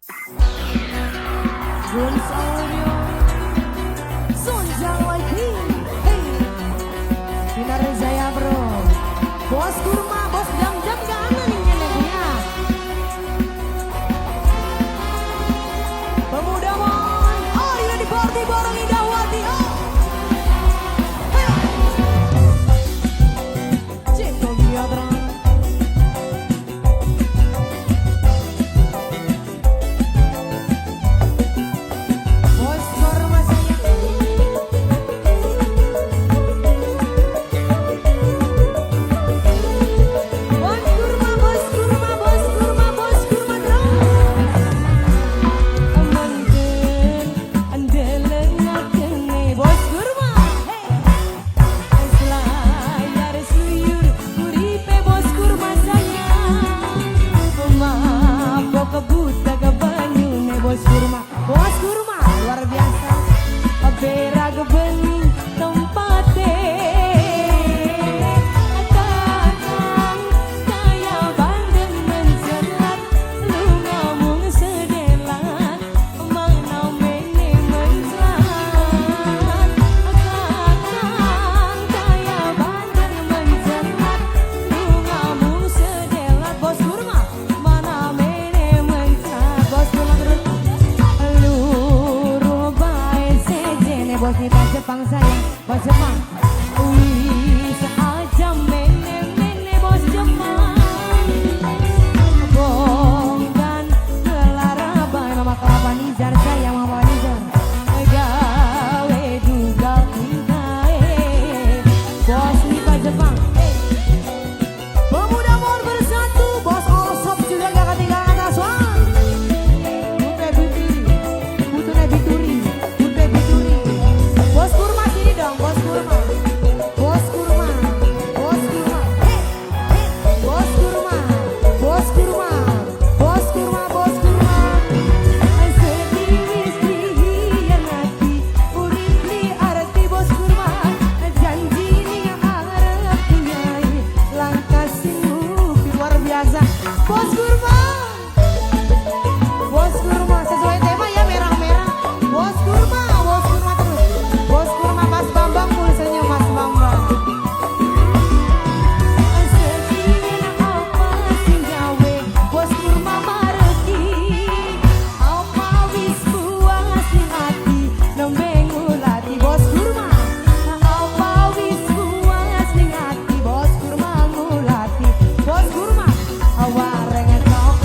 Guns Audio Sonjang lagi. Hey, Dinar Jaya bro. Bos kurma, bos jam-jam kanan nih punya. Pemuda mon, oh iya di party bareng Indahwati. Oh, hey. Ceko Giadra. Bos kurma luar biasa, berak bening tempatnya. Kakang kaya bandeng mencelat, lu ngomong sedelat, mana mene mencelat. Kakang kaya bandeng mencelat, lu ngomong sedelat. Bos kurma mana mene mencelat. Bos kurma terus bos kita Jepang sayang, bos Jepang. Wih, seaja mene bos Jepang. Bong dan kelaraban, mama kelapa nijar sayang mama nijar. Gawe juga pintai, bos kita Jepang. Pemuda mon bersatu, bos Osop juga gak ketinggalan aswan. Butuh bituri. Bos kurma sini dong, bos kurma. Bos kurma, bos kurma. Bos kurma, bos kurma. Bos kurma, bos kurma. Sedih wis dihianati, urip li arti bos kurma. Janji ning arep nyai, langkah sinupi luar biasa. Bos kurma. Bos kurma sesuai tema ya, merah-merah. Bos kurma terus. Bos kurma Mas Bambang pun senyum Mas Bambang. Sedih apa sing gawe bos kurma mareki, apa wis puas ning ati nembe ngulati. Bos kurma apa wis puas ning ati, bos kurma ngulati. Bos kurma awareng tok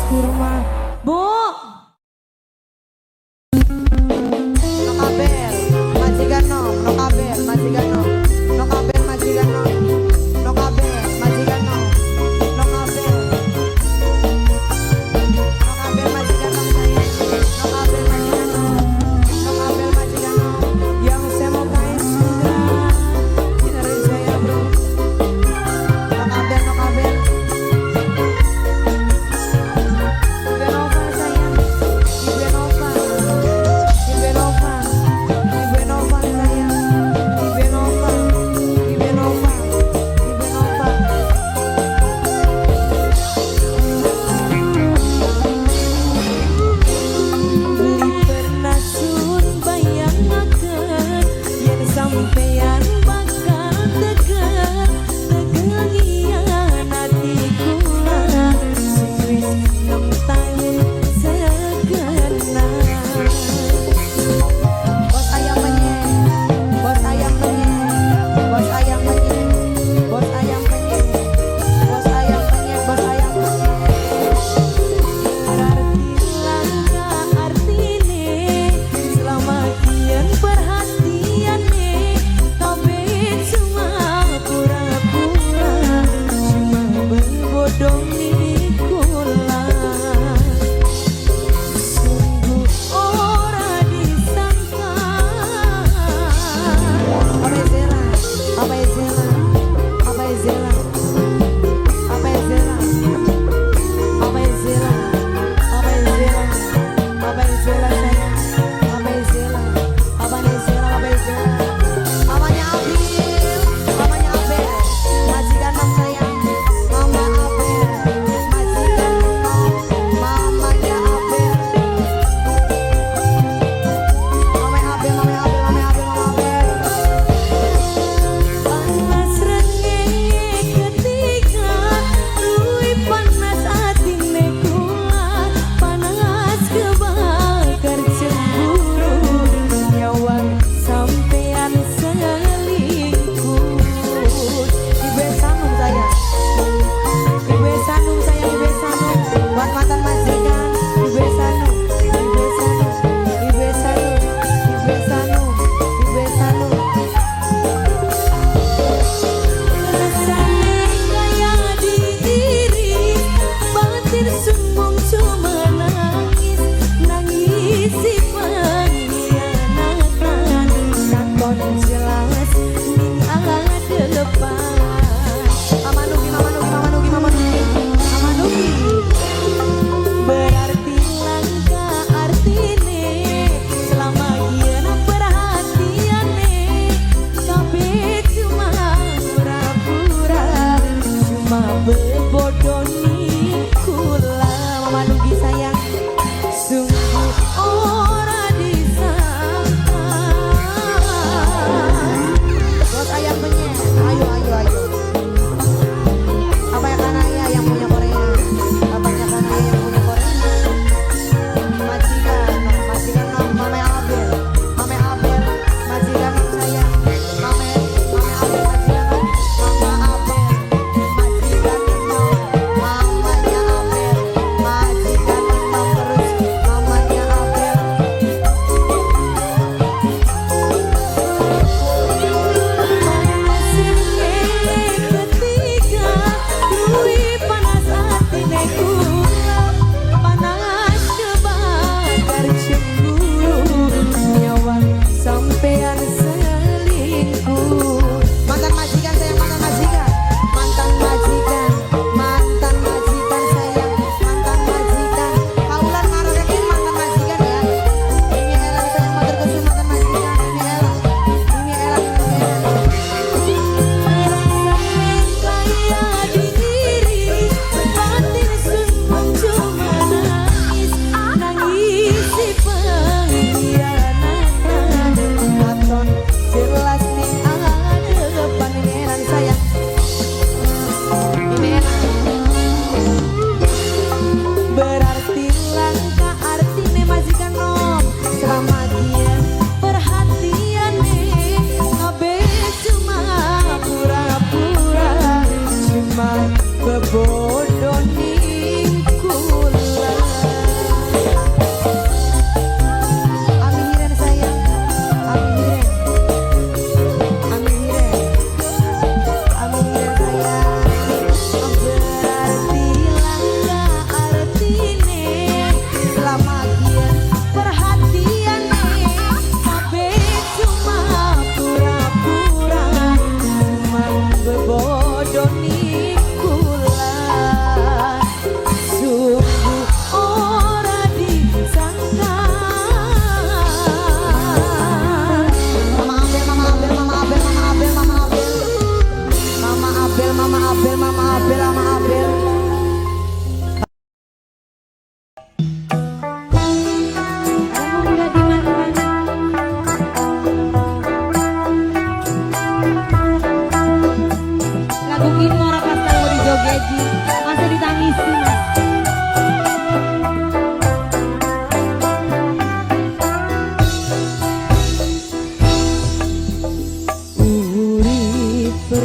kurma. Bu. No kabel, majikan nom, no kabel, majikan nom. No kabel, majikan nom. No kabel, majikan nom. No kabel. No kabel, majikan nom saya. No kabel, majikan nom. No kabel, majikan nom. Yang saya mau kain sudah. Dengerin saya bro. No kabel, no kabel.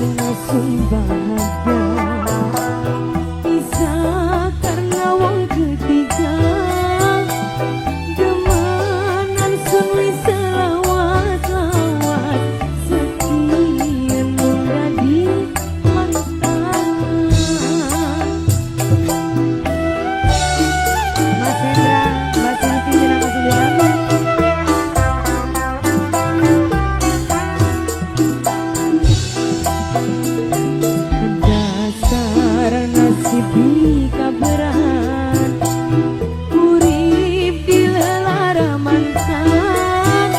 karena sun bahagia, bisa karena wong ketiga. Demanan sun wis selawat-lawat, sekian mung dadi mantan. Mas Hendra, Mbak Silvi, dan aku sendiri. Di kabaran urip di lelaraman san,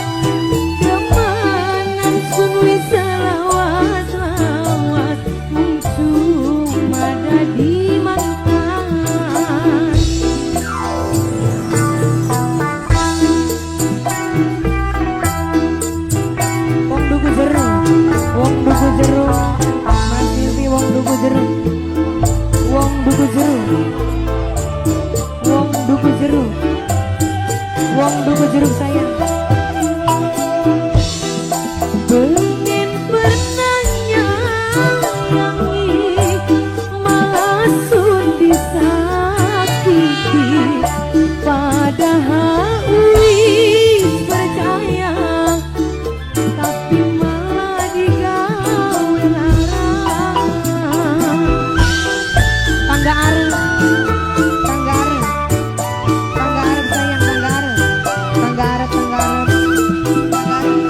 kemanan sun wis selawat-lawat, mung cuma dadi mantan. Wong duku jeruk, wong duku jeruk, Mas Silvi, wong duku jeruk. Wong duku jeruk, wong duku jeruk, wong duku jeruk sayang. Pengen bernyanyi malah sun disakiti, padahal wis percaya, tapi malah digawe larang. Tangga arep, tangga arep, tangga arep sayang, tangga arep, tangga arep, tangga arep, tangga arep.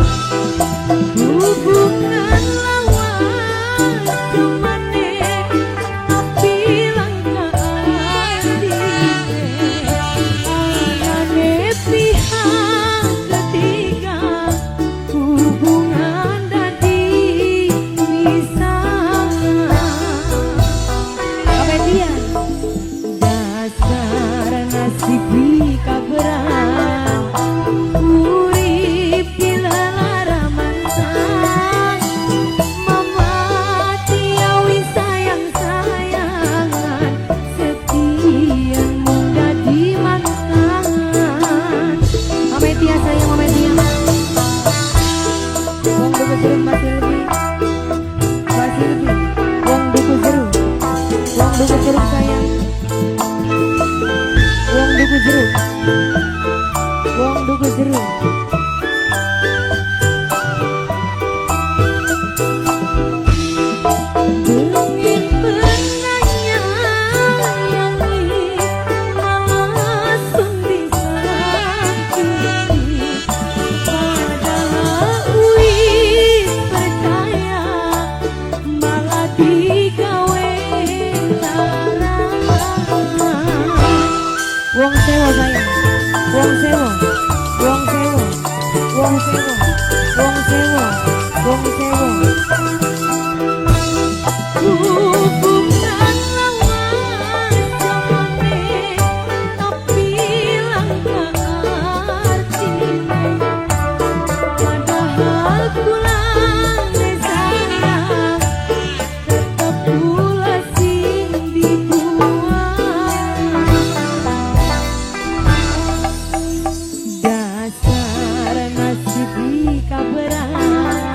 Hubungan lawan cumane tapi langkah anane pihak ketiga, hubungan dadi pisah. Dasar nasib di kabaran urip di lelaraman san, mamati awi sayang-sayangan, sekian mung dadi mantan. Mame Tia sayang, Mame Tia. Wong duku jeruk Mbak Silvi, Mbak Silvi, wong duku jeruk, wong duku jeruk sayang. Wong duku jeruk, wong duku jeruk. Pengen bernyanyi malah sun disakiti, padahal wis percaya, malah digawe larang. Wong sewo sayang, wong sewo, wong sewo, wong sewo, wong sewo, wong sewo. Hubungan lawan jamane tapi langkah artine, padahal kulang sayang, tetep pula sing dibuang. Dasar nasib di kabaran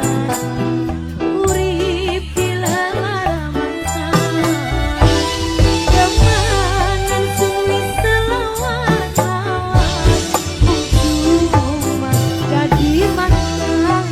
urip di lelaraman san, kemanan sun wis selawat-lawat, mung cuma dadi mantan.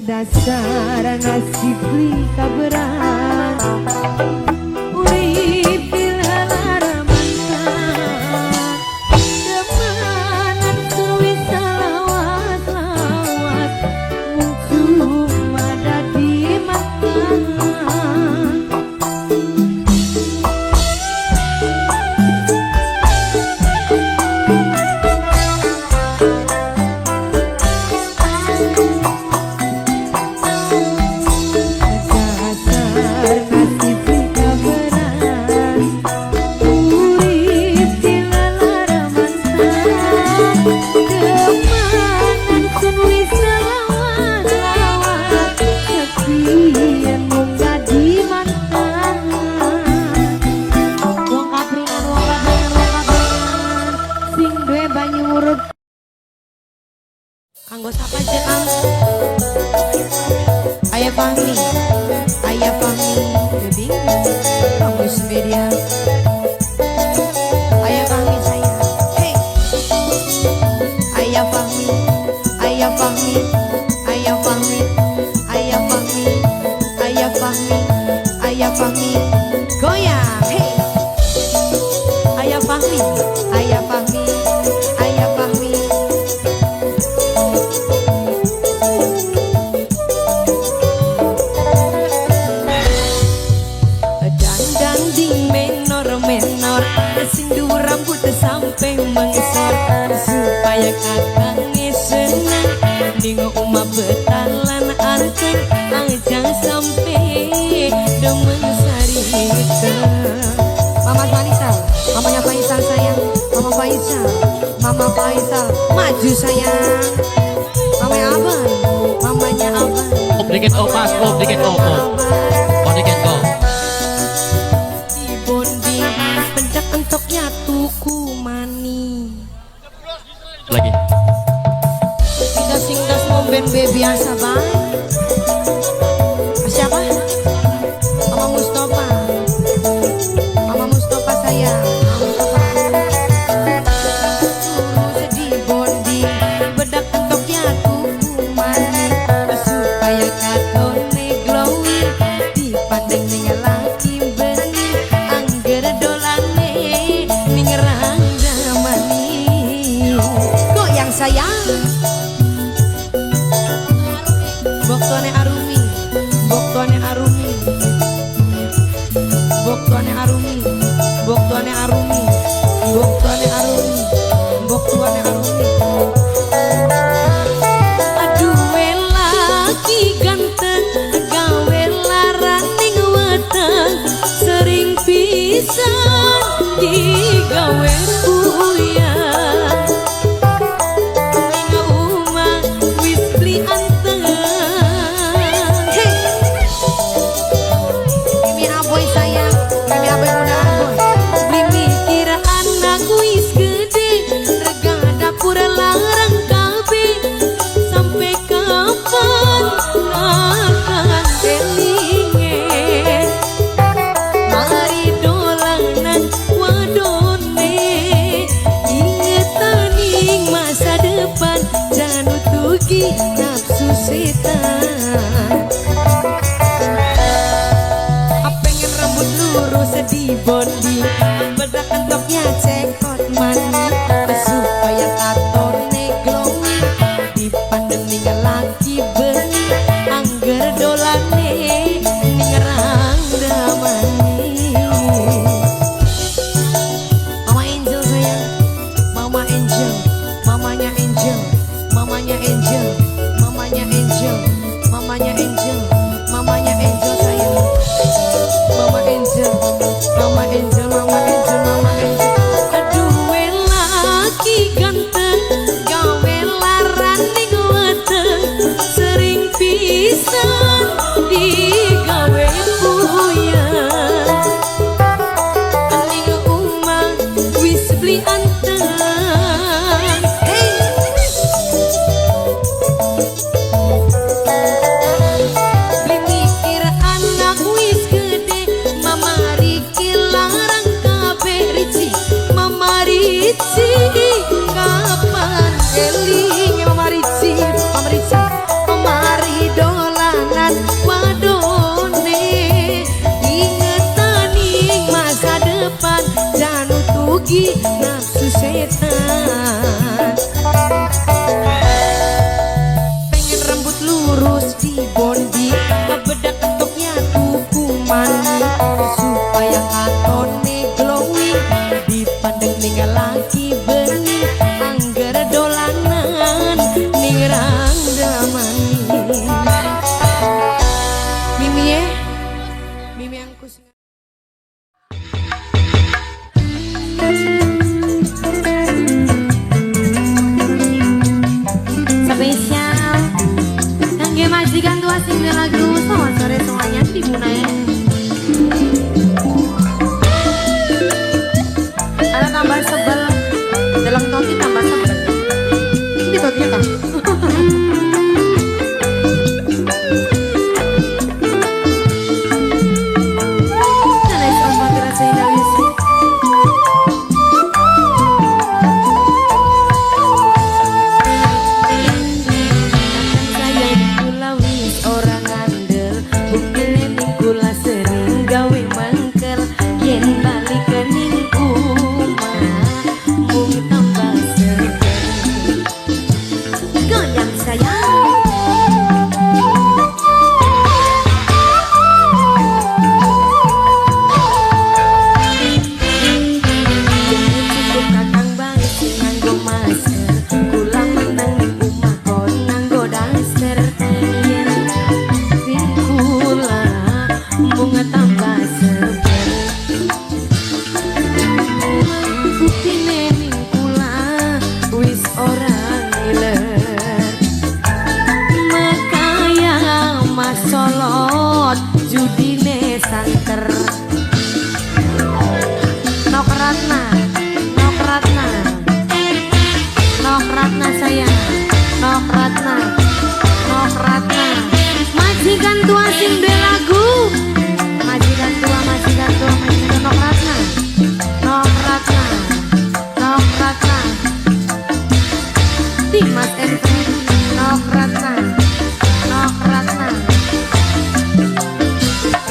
dasar nasib li kaberan urip dilalar mantan demanan suwi salawas-lawas muncul mada di makan Kanggo sapa jenang Ayah Fahmi jadi Kamus Media Ayah Fahmi saya hey Ayah Fahmi goyang hey Ayah Fahmi sindu rambut sampai mengesor supaya kakangnya senang dengan umat betalan arteng ajang sampai demen sarita Mama Faisal, mamanya Faisal sayang Mama Faisal maju sayang mamanya Aban dikit opas, dikit opos dikit go tuku mani lagi kita sing das ngomben be biasa bang siapa Mama Mustafa sayang sedih bonding bedak entoknya tuku mani supaya katone glowing dipandang dengan laki bening angger dolane ningerang damani goyang sayang boktuane arumi aduh laki ganteng gawe laraning weteng sering pisan digawe uyang ning omah wis beli anteng hey kimi aboy sayang kimi aboy muda aboy beli mikir anak wis gede rega dapur larang kabeh sampai kapan akan elinge mari dolanan wadone ingetaning masa depan jangan utugi nafsu setan pengen rambut lurus sedih bondi bedak entoknya cekot mani supaya katone glowing dipandang ning laki bening angger dolane ningerang damani Mama Angel sayang mamanya Angel sayang Mama Angel aduh laki ganteng gawe laraning weteng sering pisan digawe uyang ning omah wis beli anteng hey beli mikir anak wis gede Mama Riki larang kabeh Ricci Mama Ricci kapan eling Mama Ricci Mama Ridho rugi nafsu setan. Pengen rambut lurus di bondi, bedak ketoknya tuku mani, supaya katone glowing dipandang ning laki bening, angger dolanan ning randamani. Mimi ya, Mimi yang kus. Spesial kangge majikan tua sing lagu. Selamat sore semuanya di Munai. Ada tambah sebel dalam toki, tambah sebel ini tokinya kan. Majikan tua sing duwe lagu, majikan tua Nok Ratna, Nok Ratna, Nok Ratna, Dimas Ervin, Nok Ratna, Nok Ratna,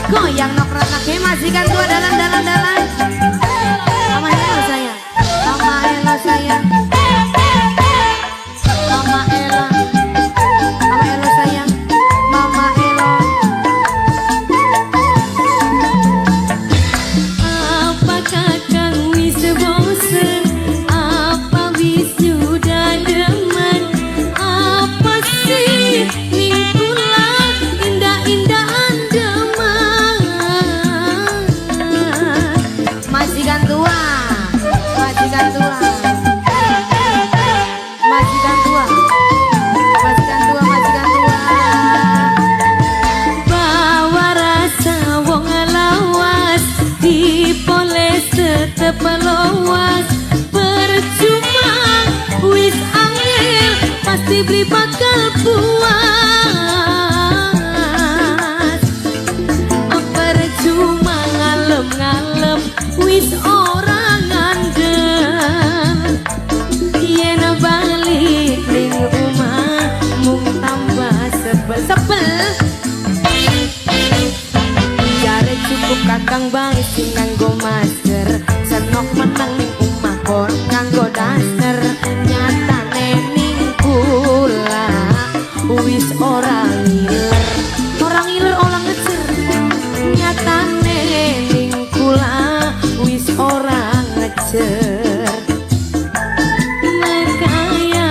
goyang Nok Ratna, ke majikan tua dalan. Mama Elo sayang, Mama Elo sayang, Mama Elo. Pelowas percuma, wis angel pasti beli bakal puas. Percuma ngalem-ngalem wis orang ngandel, yen balik ning rumah mung tambah sebel. Jare cukup kakang bae sing nganggo masker, senok menang ning omah kon nganggo daster. Nyatane ning kula wis ora ngiler, ora ngecer. Nyatane ning kula wis ora ngecer. Kaya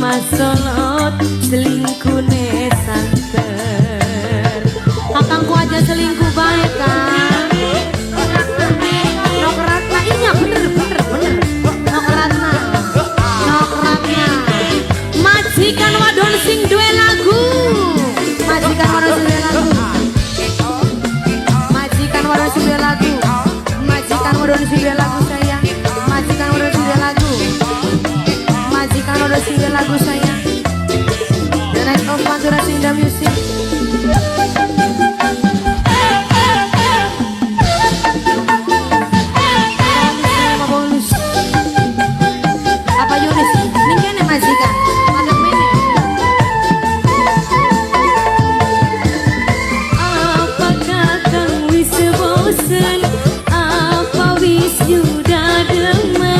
masolot selingkuhne santer, kakangku aja selingkuh baik kan. Nok Ratna, iya bener. Nok Ratna, majikan wadon sing duwe lagu, majikan wadon sing duwe lagu, majikan wadon sing duwe lagu, majikan wadon sing duwe lagu sayang, majikan wadon sing duwe lagu, majikan wadon sing duwe lagu sayang. The Night of Madura sing the music. Apa wis yuda demen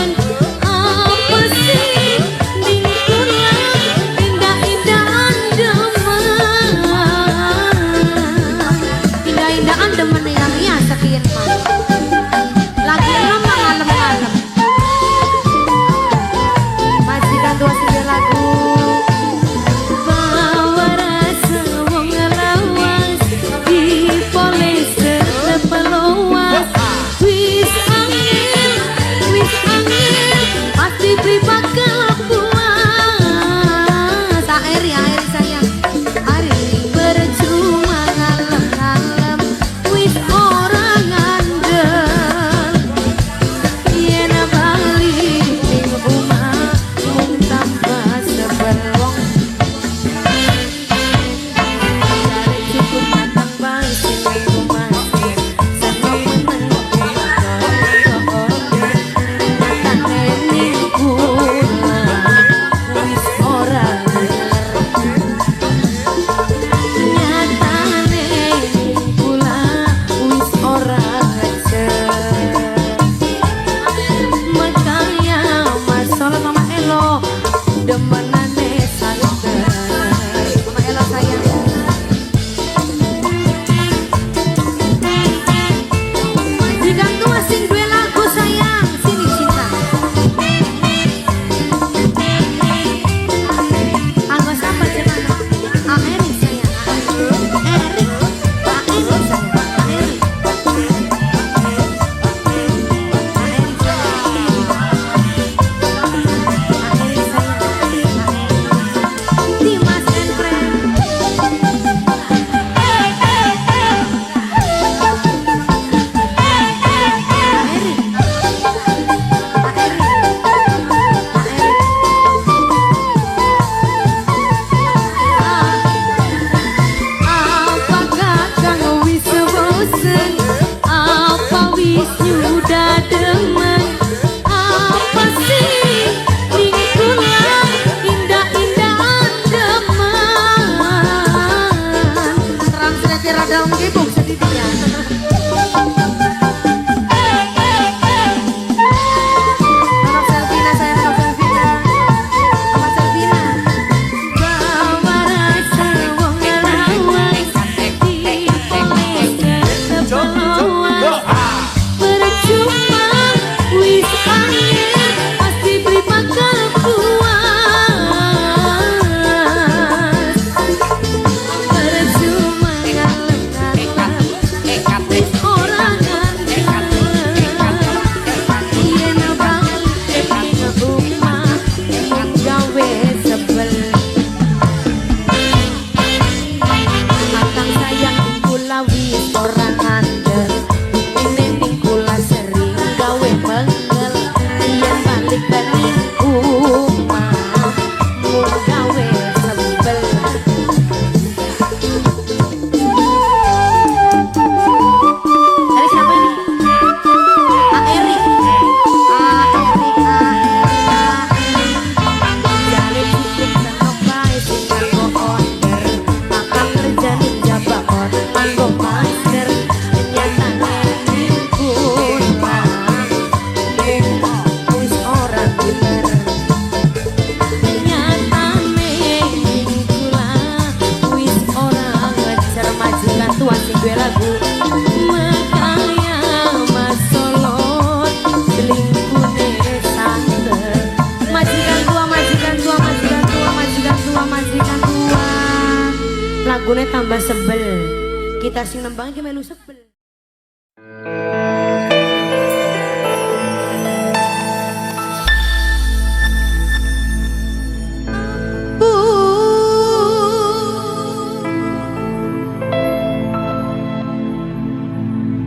lagune tambah sebel. Kita sing nembang iki melu sebel.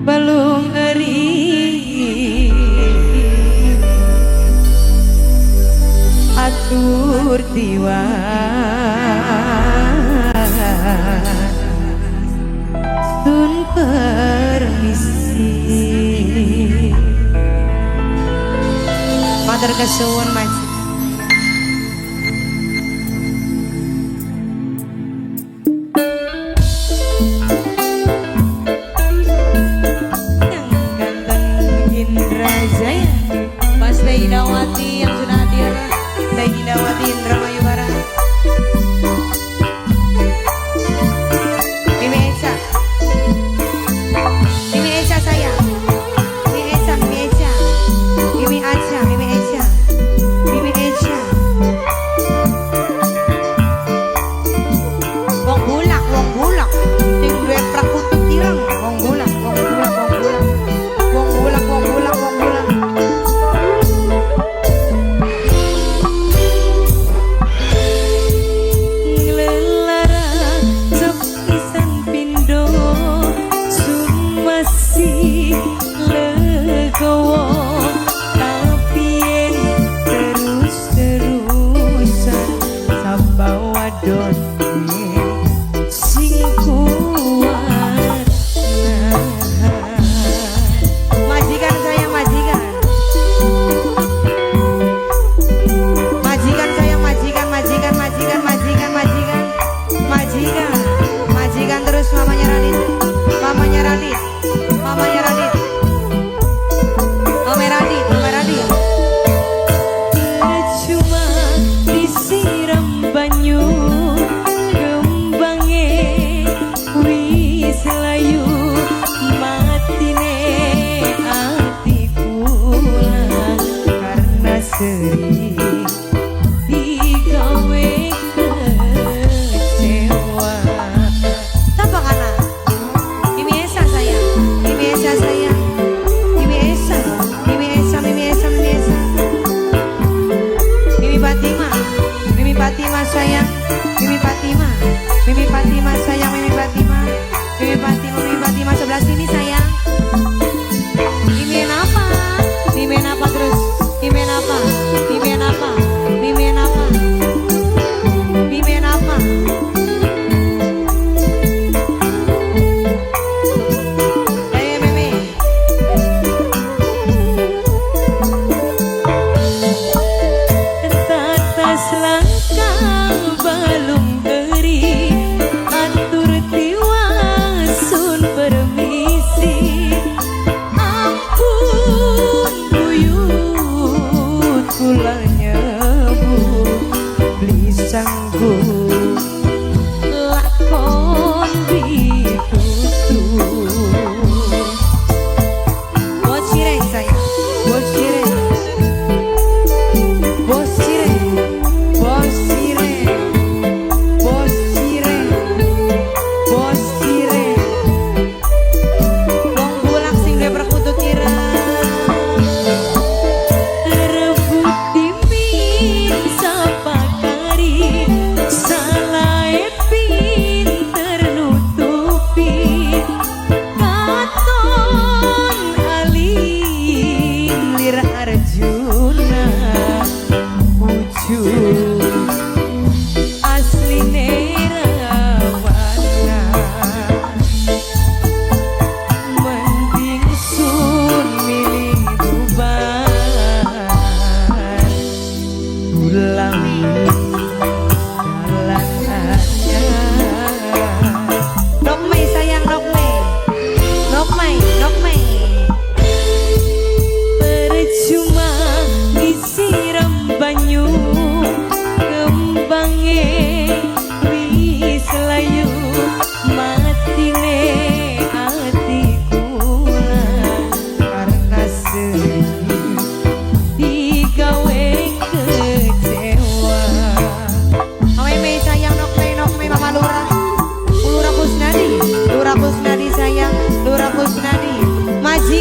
Balung eri atur diwa sun permisi Matur kesuwun Mas. yang ganteng Indra Jaya Mas Teh Indawati yang sudah hadir Teh Indawati Indramayu Barat Mimi Esa. Mimi Esa sayang. Mimi Esa, Mimi Esa. Mimi Aca, Mimi Esa. Mimi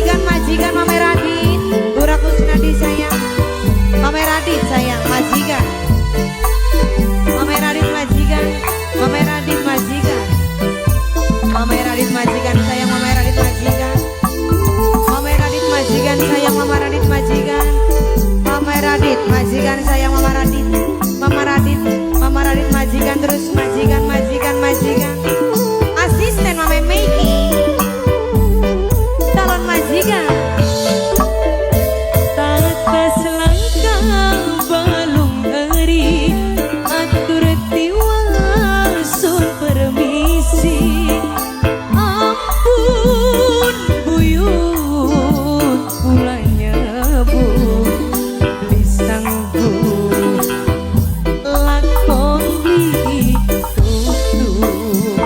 majikan Mame Radit. Lurah Kusnadi sayang. Mame Radit sayang, majikan. Mame Radit majikan. Mame Radit majikan. Mame Radit majikan sayang, Mame Radit majikan. Mame Radit majikan sayang, Mama Radit majikan. Mame Radit majikan sayang, Mama Radit. Mama Radit, Mama Radit majikan terus majikan, majikan, majikan. Asisten Mame Meiki. Calon majikan. Takas langkah balung eri atur tiwa sun permisi. Ampun buyut pulanya bu beli sanggup lakon di tutup.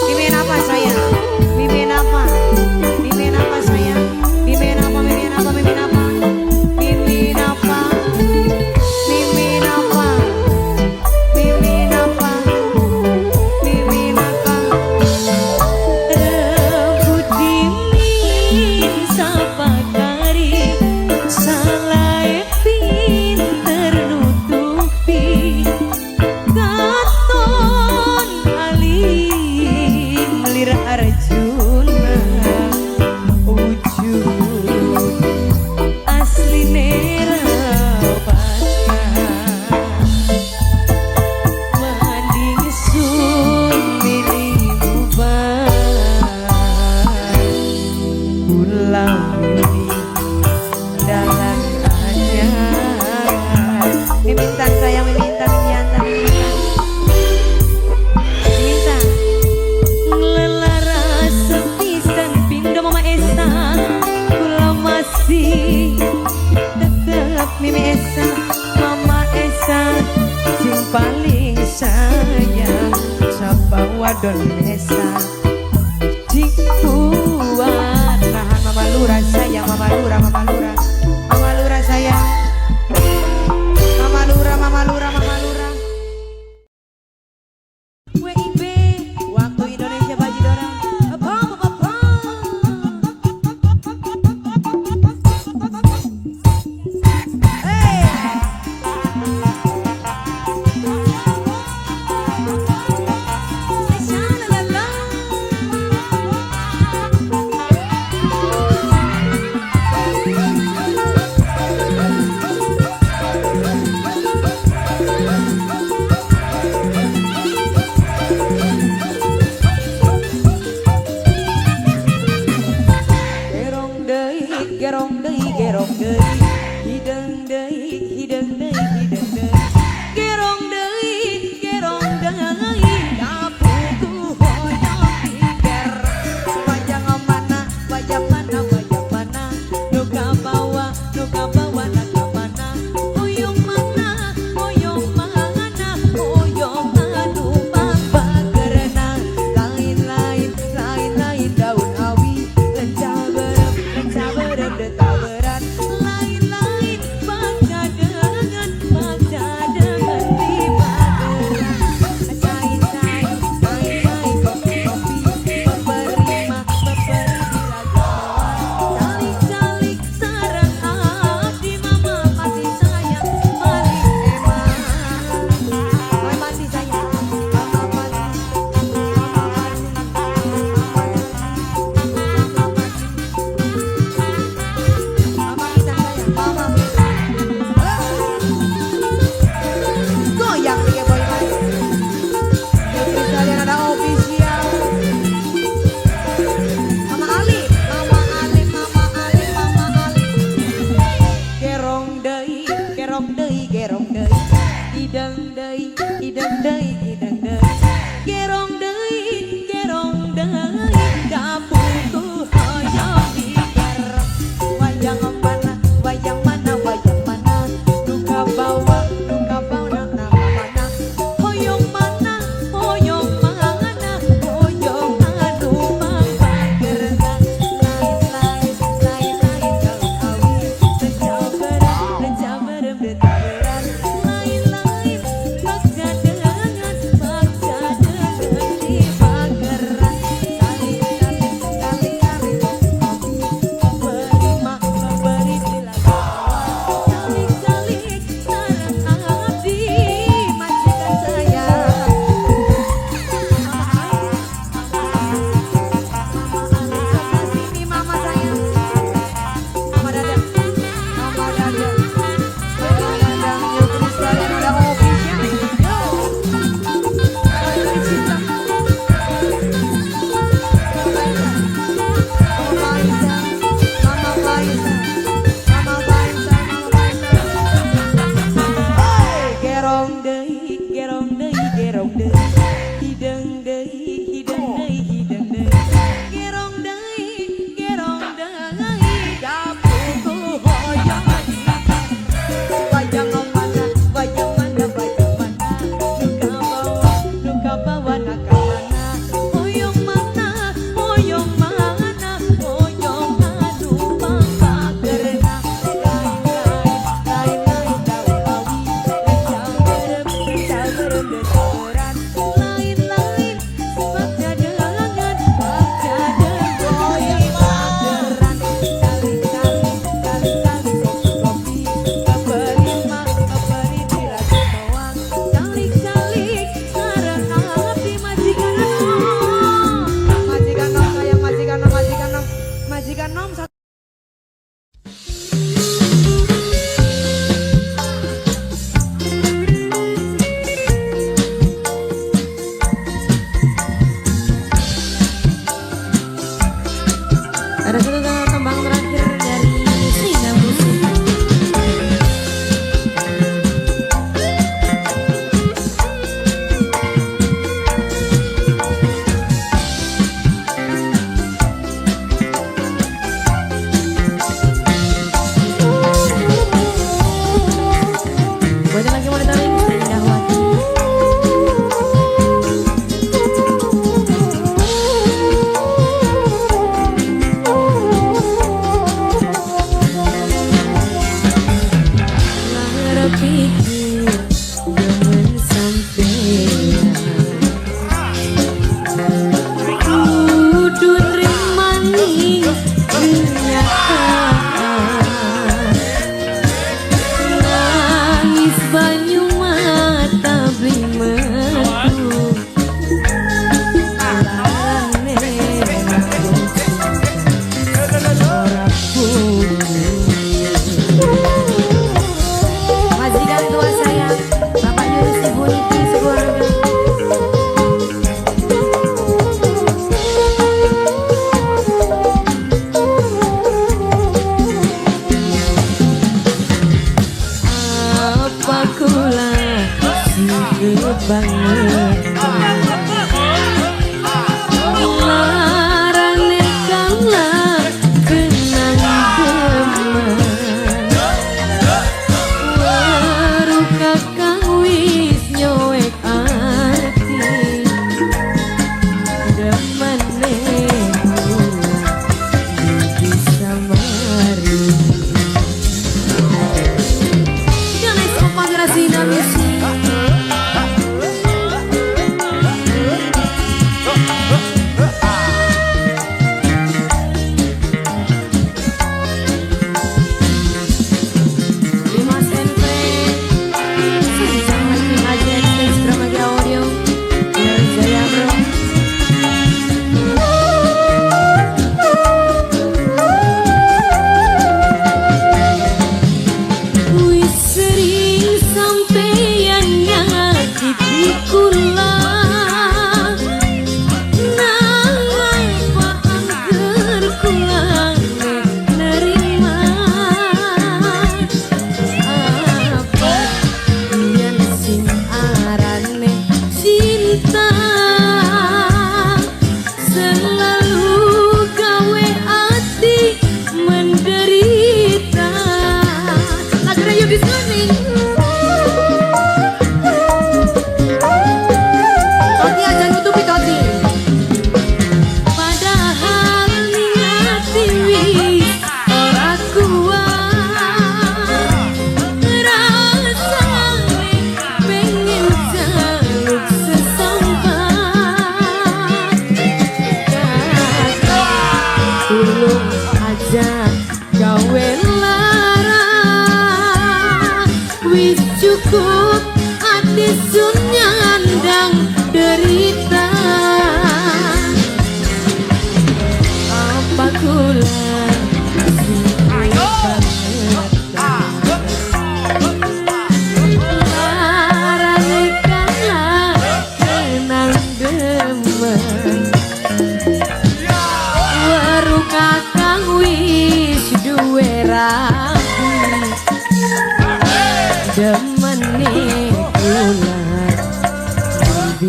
Mimin apa sayang? Mimin apa? Mimin apa sayang? Mimin apa? Mimin apa? Mimin apa? Mimin apa? Mimin apa? Mimin apa? Mimin apa? Rebut dimin sapakari salai pinter nutupi katon alim lir Arjuna wujud asli nerawatan mending sun milih bubar ulang ini dalam anyar. Mimintan sayang, mimintan, mimintan, mimintan. Mimintan. Lelaras sepisan pindah Mama Esa kula masih tetap Mimi Esa Mama Esa sing paling sayang sapa wadon Esa sing kuat Nahan Mama Lurah sayang, Mama Lurah, Mama Lurah. Mama Lurah sayang. Mama Lurah, Mama Lurah, Mama Lurah. WIB Waktu Indonesia Baji Dora. Abang, abang. Hey. Sha-la-la-la.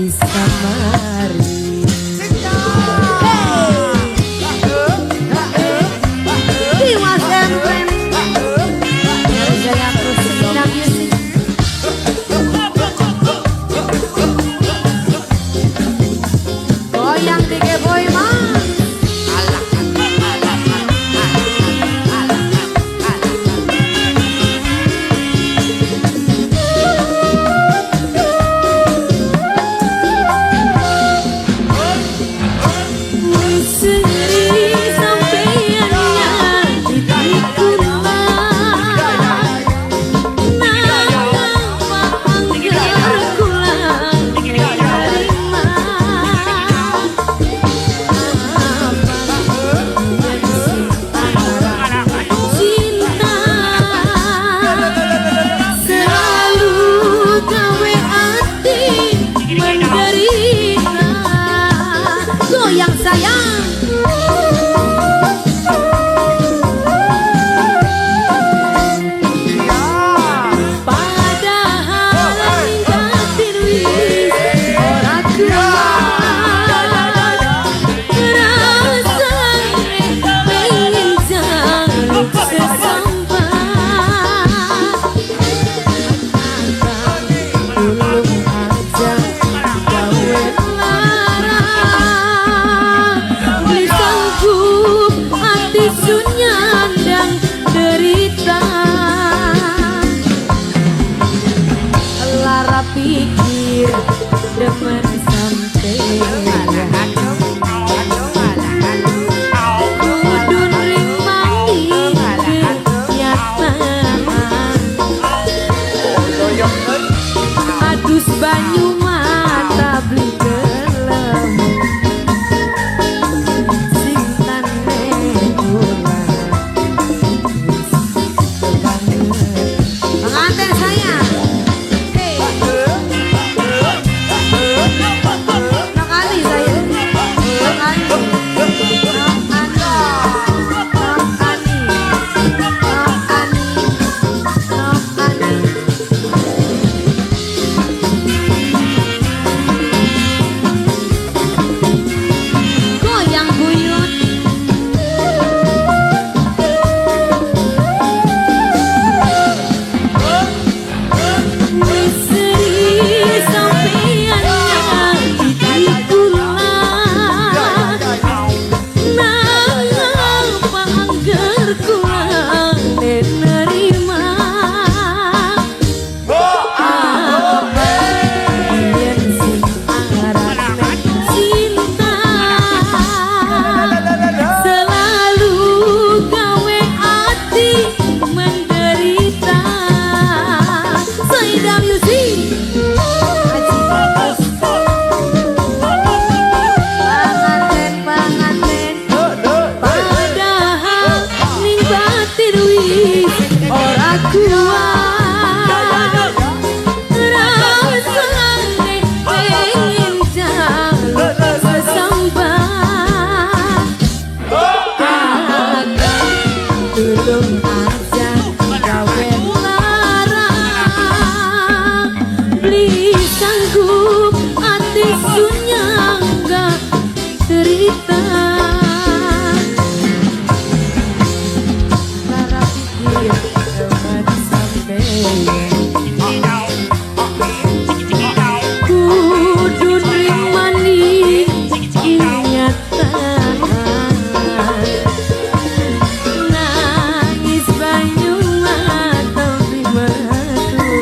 bisa mari. Dimas Emprem Jaya Kusina Music. Goyang Dike Boy Mas. Goyang sayang. Padahal batin wis ora rasa pengen jaluk sesambat. Tulung aja gawe nyandang derita, lara pikir demen sampeyan kudun rimani kenyataan adus banyu mata beli gelem pengantin saya. Nakali saya. Goyang buyut. Sanggup hati sunyangga cerita lara pikir teman sampeyan kudu rimani kenyataan nangis banyu mata primatu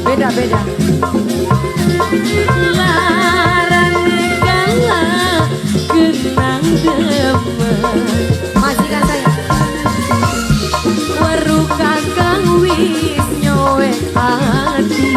beda-beda larang negala kenang demen majikan saya weru kakang wis nyowe hati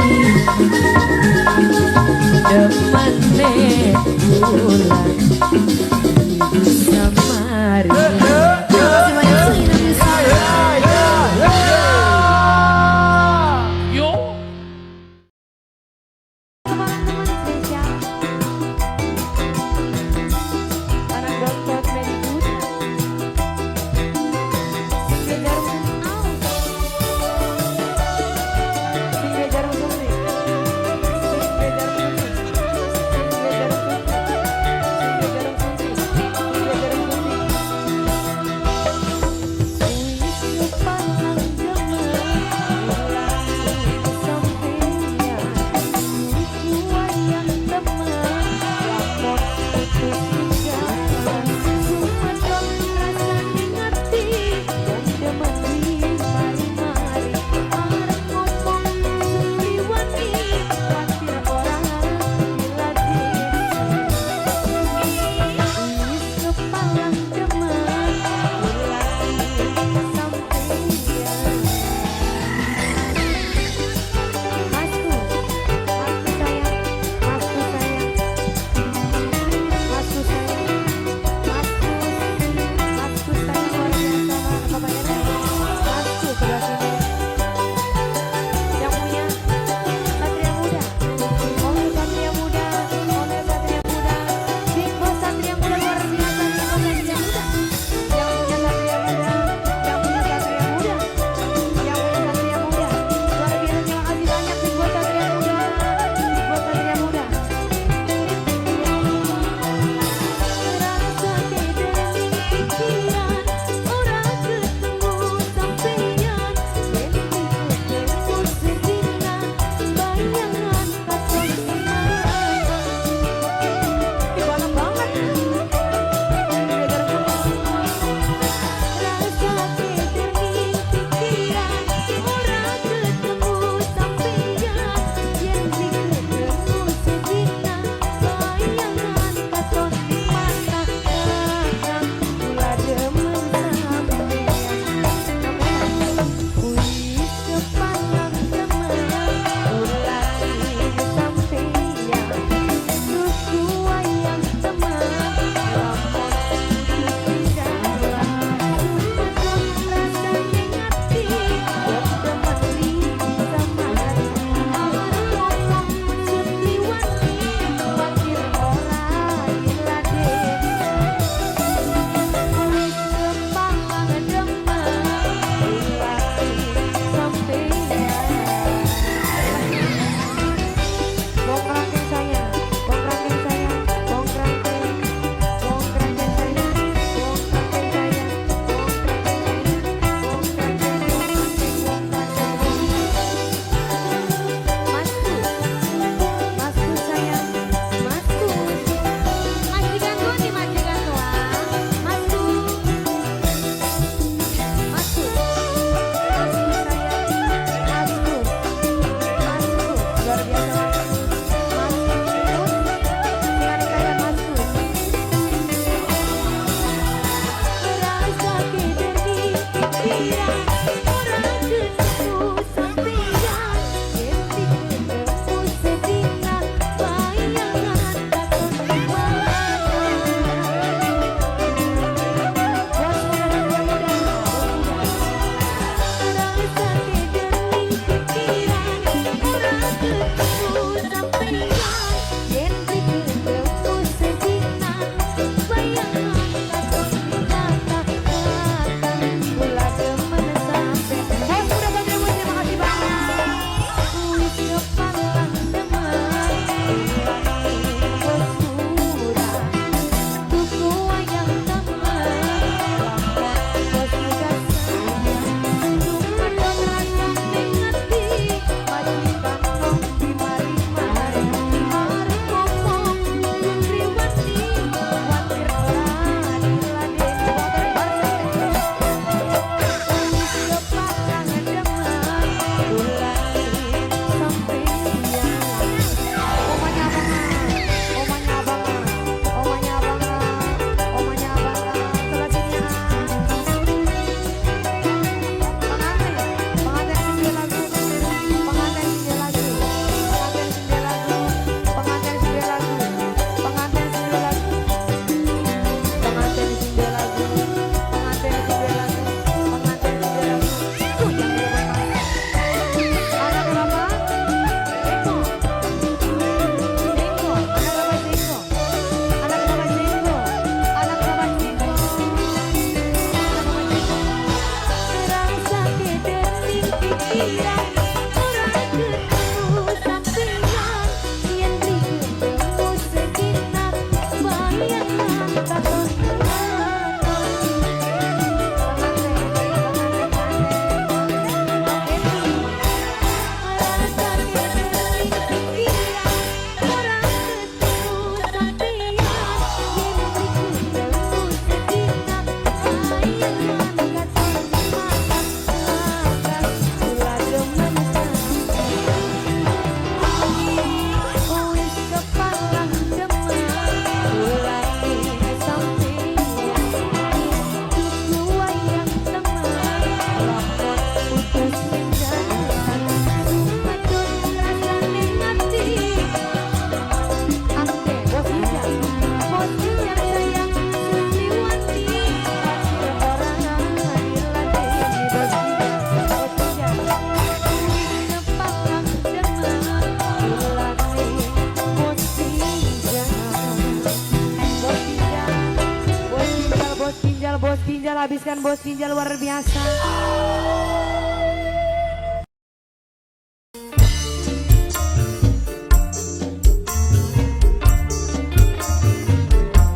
habiskan bos ginjal luar biasa.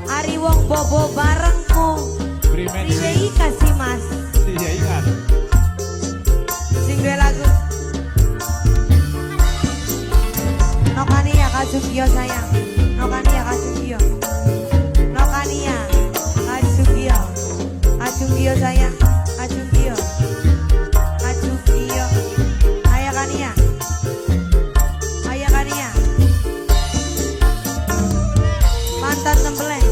Ari wong bobo barengku. Primen Diyei kasih mas. iya ingat. Sing dua lagu. Nokania Kasugio sayang. Nokania Kasugio. Nokania Kasugio. Kasugio sayang. Kasugio. Kasugio. Ayah Kania. Ayah Kania. Mantan tembeleng.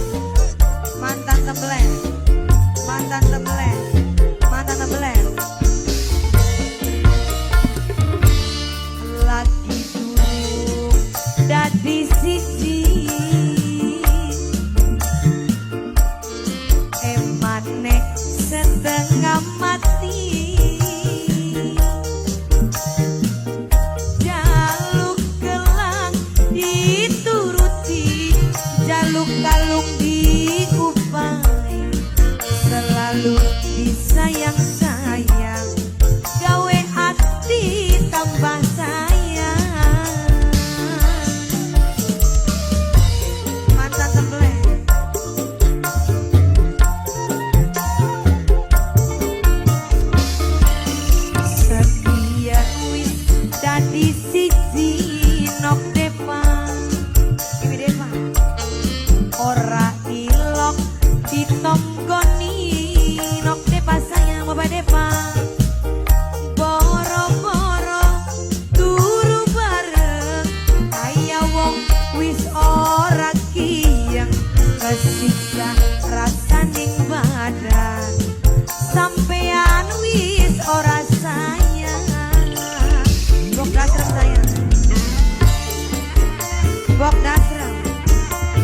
Mantan tembeleng. Mantan tembeleng. Mantan tembeleng. Lagi dulu dadi siji emane setengah mati jaluk gelang dituruti jaluk kalung diupai selalu disayang-sayang gawe hati tambah sayang mantan tembeleng setia wis dadi siji nok depan Iwi depan ora ilok ditonggoni nok depan sayang bapak depan boro-boro turu bareng aya wong wis ora kiyang kesiksa rasaning badan sampean wis ora sayang bok dasrem sayang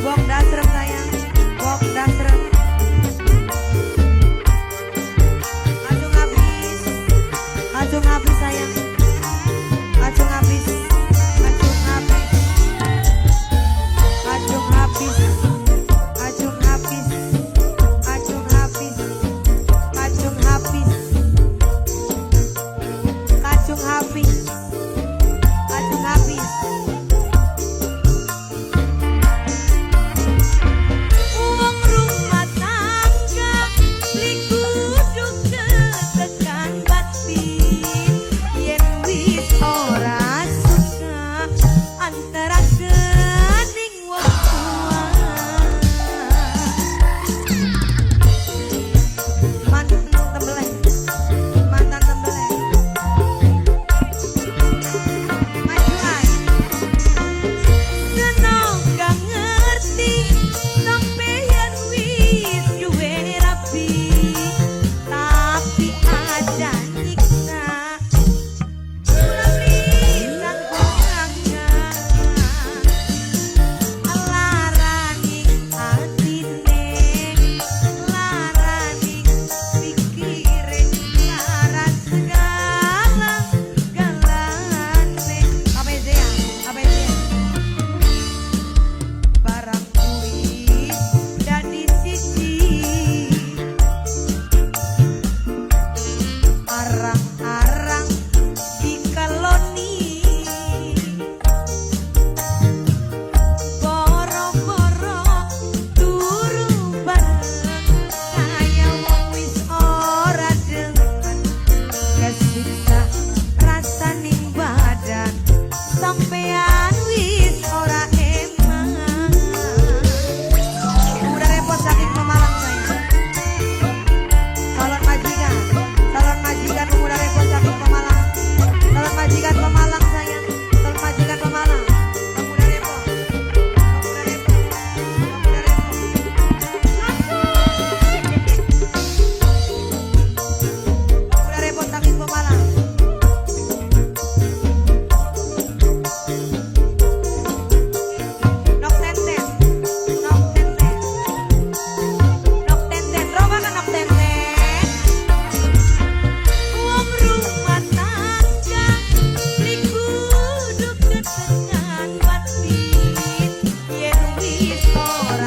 bok dasrem sayang bok dasrem Acung habis sayang. Acung habis. Acung habis. Acung habis. Acung habis. Acung habis. Acung habis. Acung habis. Acung habis. Uang rumah tangga likuduk ketekan batin yen wis ora suka antara kening wong tua mantan tembeleng mantan tembeleng maju ay seneng gak ngerti sampeyan wis duwe rapi tapi ada nyiksa Surablisan kurangnya laraning atine laraning pikire lara segala galane apa itu ya barang kuwi dadi siji arang-arang dikaloni boro-boro turu bareng kaya wong wis ora dengan kesiksa rasaning badan sampean wis ora emang udah repot saking Pemalang sayang calon majikan udah repot saking Pemalang calon majikan Pemalang sayang calon majikan Pemalang kamu udah repot udah repot saking Pemalang nok tenten roba kan nok tenten uang rumah tangga likuduk ketengan batin yen wis ora